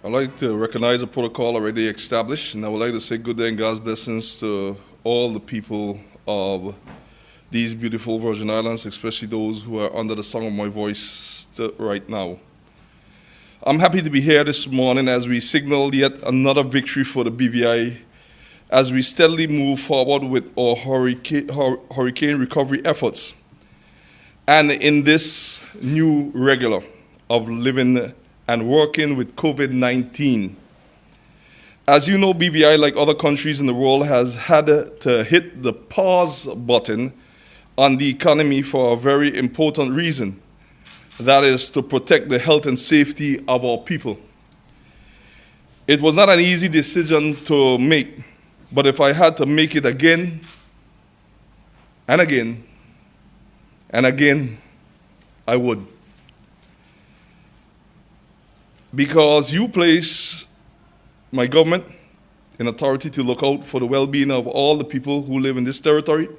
I'd like to recognize the protocol already established, and I would like to say good day and God's blessings to all the people of these beautiful Virgin Islands, especially those who are under the sound of my voice right now. I'm happy to be here this morning as we signal yet another victory for the BVI as we steadily move forward with our hurricane recovery efforts. And in this new regular of living and working with COVID-19. As you know, BVI, like other countries in the world, has had to hit the pause button on the economy for a very important reason. That is to protect the health and safety of our people. It was not an easy decision to make, but if I had to make it again and again and again, I would. Because you place my government in authority to look out for the well-being of all the people who live in this territory,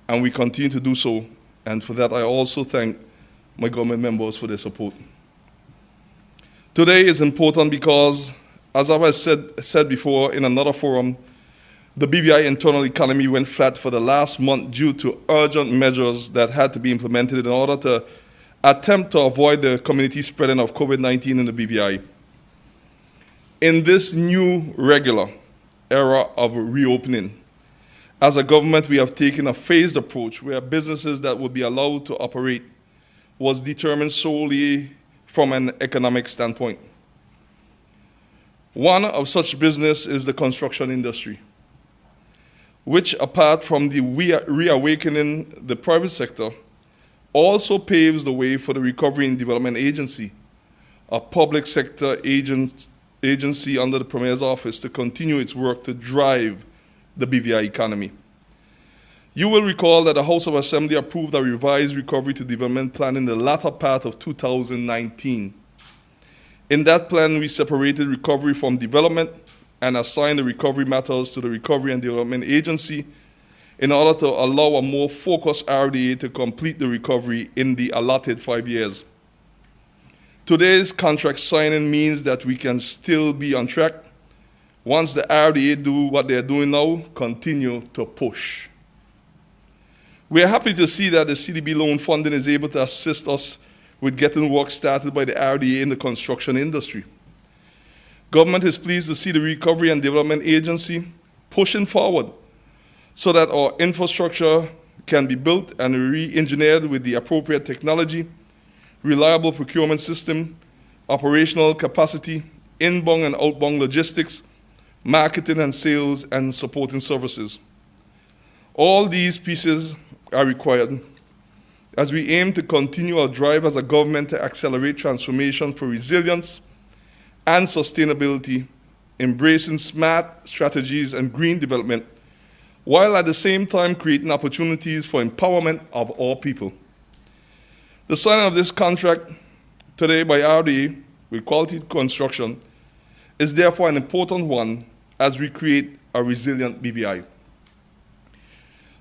and we continue to do so. And for that, I also thank my government members for their support. Today is important because, as I've said before in another forum, the BVI internal economy went flat for the last month due to urgent measures that had to be implemented in order to attempt to avoid the community spreading of COVID-19 in the BVI. In this new regular era of reopening, as a government, we have taken a phased approach where businesses that would be allowed to operate was determined solely from an economic standpoint. One of such business is the construction industry, which, apart from the reawakening the private sector, also paves the way for the Recovery and Development Agency, a public sector agency under the Premier's office, to continue its work to drive the BVI economy. You will recall that the House of Assembly approved a revised Recovery to Development Plan in the latter part of 2019. In that plan, we separated recovery from development and assigned the recovery matters to the Recovery and Development Agency in order to allow a more focused RDA to complete the recovery in the allotted 5 years. Today's contract signing means that we can still be on track. Once the RDA do what they're doing now, continue to push. We are happy to see that the CDB loan funding is able to assist us with getting work started by the RDA in the construction industry. Government is pleased to see the Recovery and Development Agency pushing forward so that our infrastructure can be built and re-engineered with the appropriate technology, reliable procurement system, operational capacity, inbound and outbound logistics, marketing and sales, and supporting services. All these pieces are required as we aim to continue our drive as a government to accelerate transformation for resilience and sustainability, embracing smart strategies and green development, while at the same time creating opportunities for empowerment of all people. The signing of this contract today by RDA with Quality Construction is therefore an important one as we create a resilient BVI.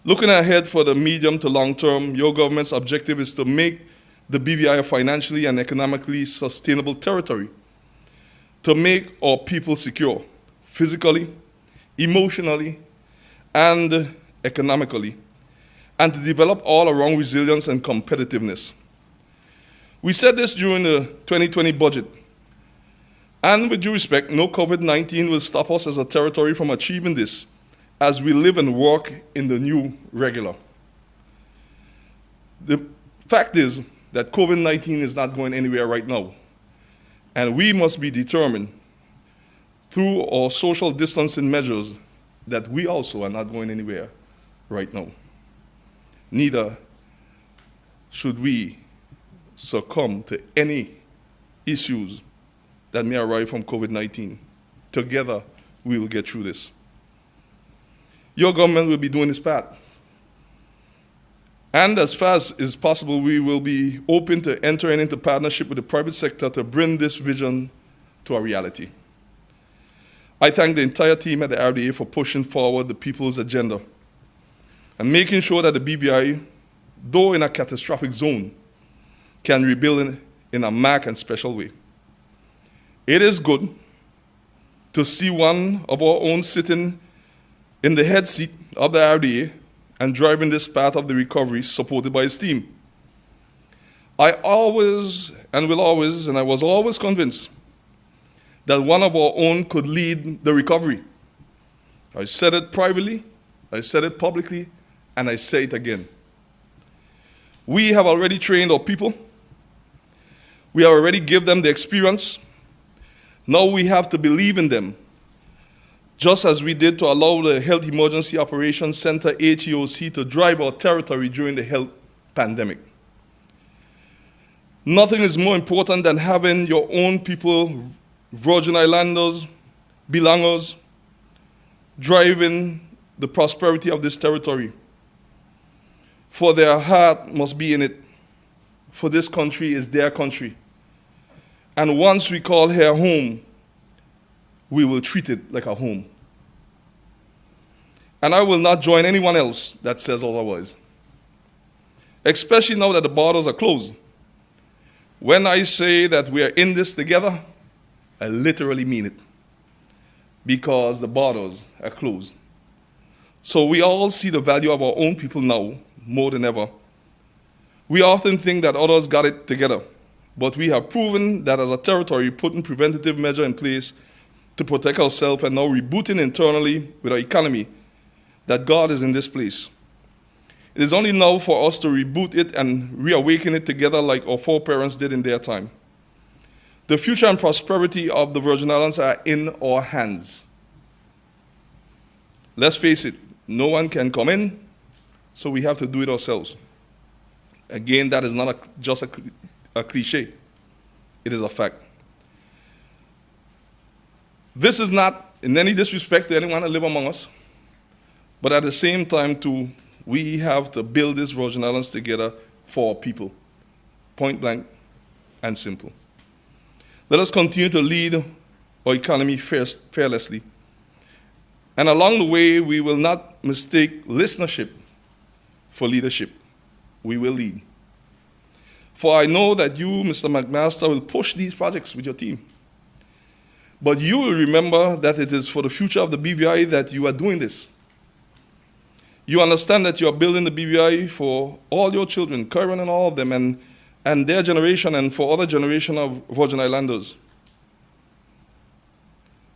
Looking ahead for the medium to long term, your government's objective is to make the BVI a financially and economically sustainable territory, to make our people secure, physically, emotionally, and economically, and to develop all-around resilience and competitiveness. We said this during the 2020 budget, and with due respect, no COVID-19 will stop us as a territory from achieving this as we live and work in the new regular. The fact is that COVID-19 is not going anywhere right now, and we must be determined through our social distancing measures that we also are not going anywhere right now. Neither should we succumb to any issues that may arise from COVID-19. Together, we will get through this. Your government will be doing its part. And as fast as possible, we will be open to entering into partnership with the private sector to bring this vision to a reality. I thank the entire team at the RDA for pushing forward the people's agenda and making sure that the BVI, though in a catastrophic zone, can rebuild in a marked and special way. It is good to see one of our own sitting in the head seat of the RDA and driving this path of the recovery supported by his team. I always and will always, and I was always convinced that one of our own could lead the recovery. I said it privately, I said it publicly, and I say it again. We have already trained our people. We have already given them the experience. Now we have to believe in them, just as we did to allow the Health Emergency Operations Center, HEOC, to drive our territory during the health pandemic. Nothing is more important than having your own people, Virgin Islanders, belongers, driving the prosperity of this territory. For their heart must be in it, for this country is their country. And once we call her home, we will treat it like a home. And I will not join anyone else that says otherwise, especially now that the borders are closed. When I say that we are in this together, I literally mean it, because the borders are closed. So we all see the value of our own people now more than ever. We often think that others got it together, but we have proven that as a territory, putting preventative measures in place to protect ourselves and now rebooting internally with our economy, that God is in this place. It is only now for us to reboot it and reawaken it together like our foreparents did in their time. The future and prosperity of the Virgin Islands are in our hands. Let's face it, no one can come in, so we have to do it ourselves. Again, that is not just a cliche. It is a fact. This is not in any disrespect to anyone that live among us, but at the same time, too, we have to build this Virgin Islands together for our people, point blank and simple. Let us continue to lead our economy fearlessly. And along the way, we will not mistake listenership for leadership. We will lead. For I know that you, Mr. McMaster, will push these projects with your team. But you will remember that it is for the future of the BVI that you are doing this. You understand that you are building the BVI for all your children, Karen and all of them, and their generation, and for other generation of Virgin Islanders.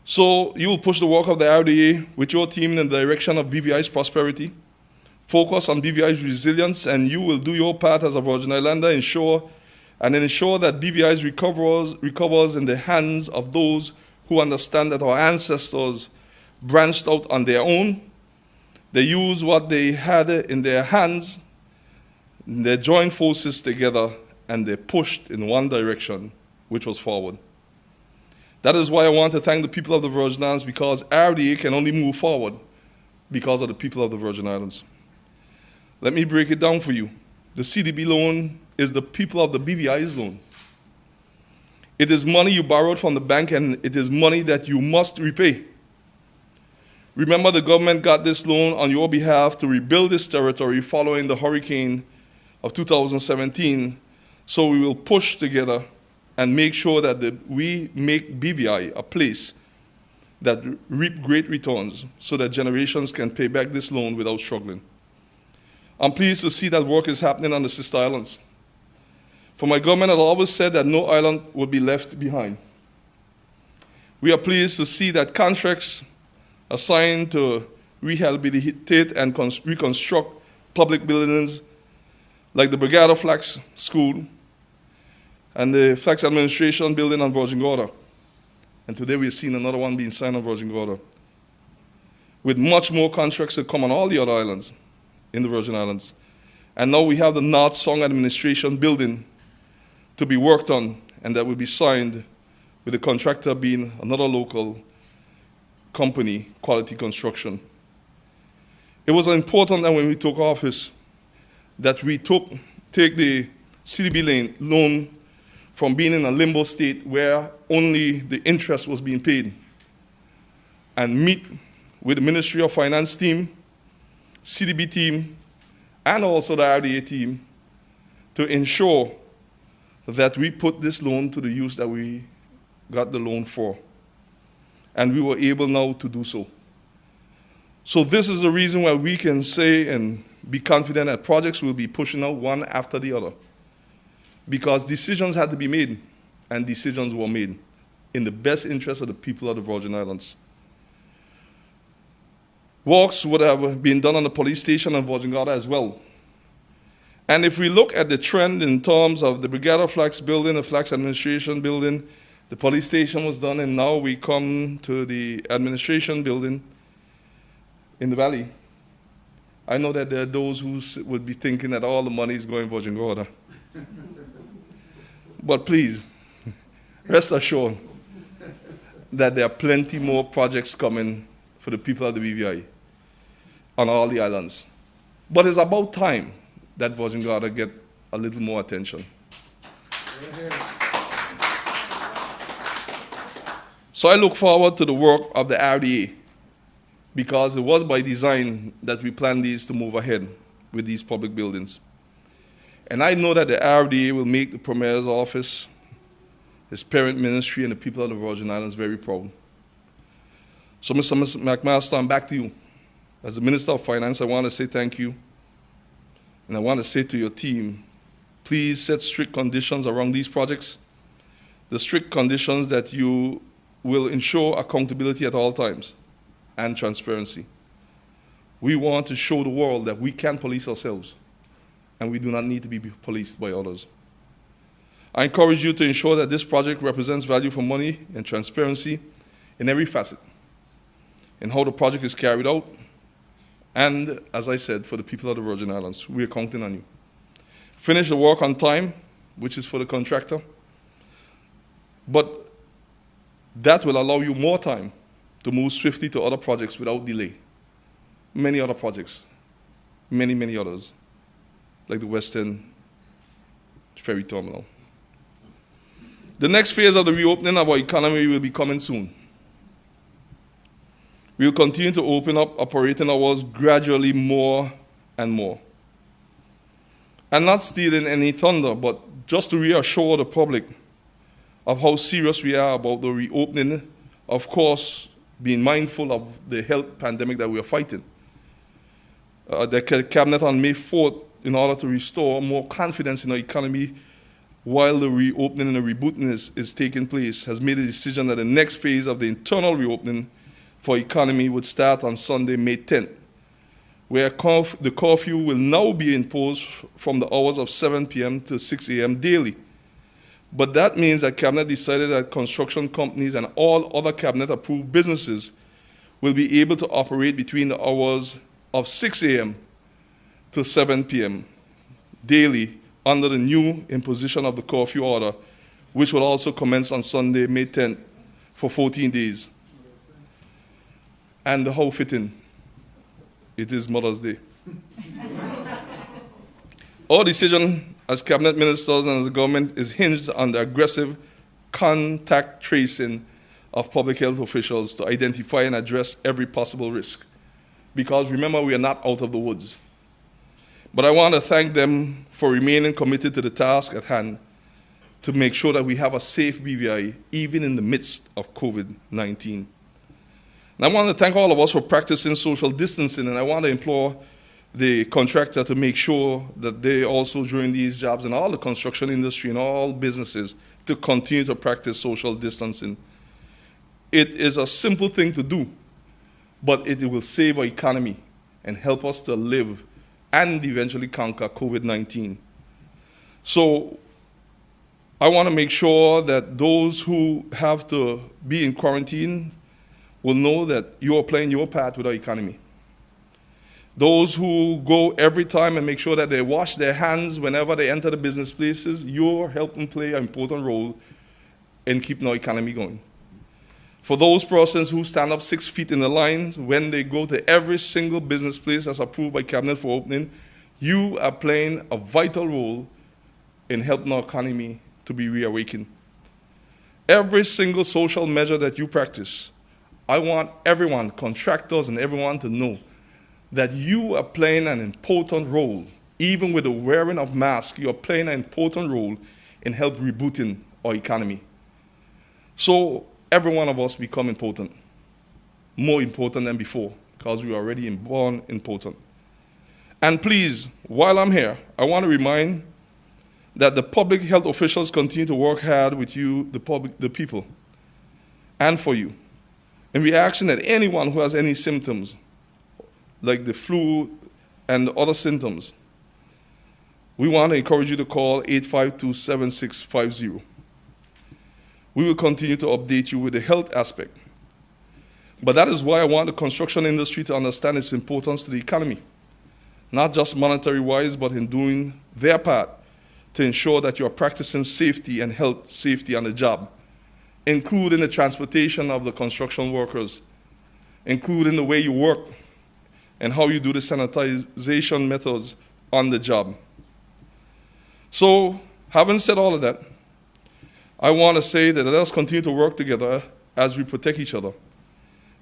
So you will push the work of the RDA with your team in the direction of BVI's prosperity, focus on BVI's resilience, and you will do your part as a Virgin Islander, ensure that BVI recovers in the hands of those who understand that our ancestors branched out on their own. They used what they had in their hands, they joined forces together, and they pushed in one direction, which was forward. That is why I want to thank the people of the Virgin Islands, because RDA can only move forward because of the people of the Virgin Islands. Let me break it down for you. The CDB loan is the people of the BVI's loan. It is money you borrowed from the bank, and it is money that you must repay. Remember, the government got this loan on your behalf to rebuild this territory following the hurricane of 2017, so we will push together and make sure that we make BVI a place that reap great returns so that generations can pay back this loan without struggling. I'm pleased to see that work is happening on the sister islands. For my government, I've always said that no island will be left behind. We are pleased to see that contracts assigned to rehabilitate and reconstruct public buildings like the Brigada Flax School and the Flax Administration building on Virgin Gorda. And today we've seen another one being signed on Virgin Gorda, with much more contracts to come on all the other islands in the Virgin Islands. And now we have the North Song Administration building to be worked on, and that will be signed with the contractor being another local company, Quality Construction. It was important that when we took office that we take the CDB loan from being in a limbo state where only the interest was being paid, and meet with the Ministry of Finance team, CDB team, and also the RDA team to ensure that we put this loan to the use that we got the loan for. And we were able now to do so. So this is the reason why we can say and be confident that projects will be pushing out one after the other. Because decisions had to be made, and decisions were made in the best interest of the people of the Virgin Islands. Works would have been done on the police station in Virgin Gorda as well. And if we look at the trend in terms of the Brigada Flags building, the Flags Administration building, the police station was done, and now we come to the administration building in the valley. I know that there are those who would be thinking that all the money is going to Virgin Gorda. But please, rest assured that there are plenty more projects coming for the people of the BVI on all the islands. But it's about time that Virgin Gorda get a little more attention. So I look forward to the work of the RDA, because it was by design that we planned these to move ahead with these public buildings. And I know that the RDA will make the Premier's office, his parent ministry, and the people of the Virgin Islands very proud. So, Mr. McMaster, I'm back to you. As the Minister of Finance, I want to say thank you. And I want to say to your team, please set strict conditions around these projects, the strict conditions that you will ensure accountability at all times and transparency. We want to show the world that we can police ourselves, and we do not need to be policed by others. I encourage you to ensure that this project represents value for money and transparency in every facet, in how the project is carried out, and, as I said, for the people of the Virgin Islands. We are counting on you. Finish the work on time, which is for the contractor, but that will allow you more time to move swiftly to other projects without delay. Many other projects, many others, like the Western Ferry Terminal. The next phase of the reopening of our economy will be coming soon. We will continue to open up operating hours gradually more and more. And not stealing any thunder, but just to reassure the public of how serious we are about the reopening, of course, being mindful of the health pandemic that we are fighting. The Cabinet on May 4th, in order to restore more confidence in our economy while the reopening and the rebooting is taking place, has made a decision that the next phase of the internal reopening for economy would start on Sunday, May 10th, where the curfew will now be imposed from the hours of 7 p.m. to 6 a.m. daily. But that means that Cabinet decided that construction companies and all other Cabinet-approved businesses will be able to operate between the hours of 6 a.m. to 7 p.m. daily under the new imposition of the curfew order, which will also commence on Sunday, May 10th, for 14 days. And how fitting, it is Mother's Day. Our decision as Cabinet Ministers and as a government is hinged on the aggressive contact tracing of public health officials to identify and address every possible risk. Because remember, we are not out of the woods. But I want to thank them for remaining committed to the task at hand to make sure that we have a safe BVI, even in the midst of COVID-19. And I want to thank all of us for practicing social distancing, and I want to implore the contractor to make sure that they also, during these jobs, and all the construction industry and all businesses, to continue to practice social distancing. It is a simple thing to do, but it will save our economy and help us to live and eventually conquer COVID-19. So I want to make sure that those who have to be in quarantine will know that you are playing your part with our economy. Those who go every time and make sure that they wash their hands whenever they enter the business places, you're helping play an important role in keeping our economy going. For those persons who stand up 6 feet in the lines when they go to every single business place that's approved by Cabinet for opening, you are playing a vital role in helping our economy to be reawakened. Every single social measure that you practice, I want everyone, contractors and everyone, to know that you are playing an important role. Even with the wearing of masks, you are playing an important role in help rebooting our economy. So every one of us become important, more important than before, because we are already born important. And please, while I'm here, I want to remind that the public health officials continue to work hard with you, the people, and for you. And we're asking that anyone who has any symptoms, like the flu and other symptoms, we want to encourage you to call 852-7650. We will continue to update you with the health aspect. But that is why I want the construction industry to understand its importance to the economy, not just monetary-wise, but in doing their part to ensure that you are practicing safety and health safety on the job, including the transportation of the construction workers, including the way you work and how you do the sanitization methods on the job. So, having said all of that, I want to say that let us continue to work together as we protect each other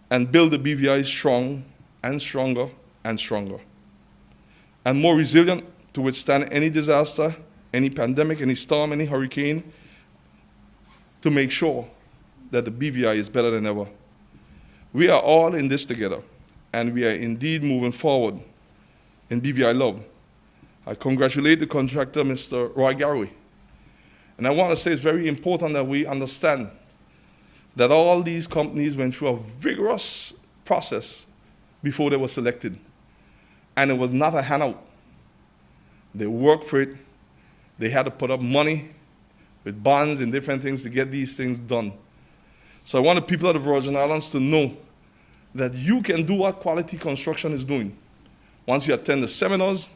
and build the BVI strong and stronger and stronger, and more resilient to withstand any disaster, any pandemic, any storm, any hurricane, to make sure that the BVI is better than ever. We are all in this together, and we are indeed moving forward in BVI love. I congratulate the contractor, Mr. Roy Garraway. And I want to say it's very important that we understand that all these companies went through a vigorous process before they were selected. And it was not a handout. They worked for it. They had to put up money with bonds and different things to get these things done. So I want the people of the Virgin Islands to know that you can do what quality construction is doing once you attend the seminars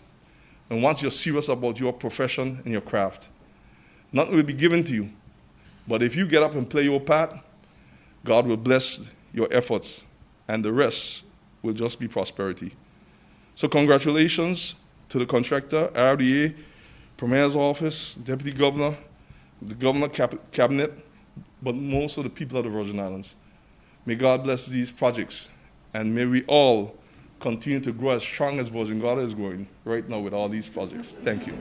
and once you're serious about your profession and your craft. Nothing will be given to you, but if you get up and play your part, God will bless your efforts, and the rest will just be prosperity. So congratulations to the contractor, RDA, Premier's office, Deputy Governor, the Governor Cabinet, but most of the people of the Virgin Islands. May God bless these projects, and may we all continue to grow as strong as Virgin Gorda is growing right now with all these projects. Thank you.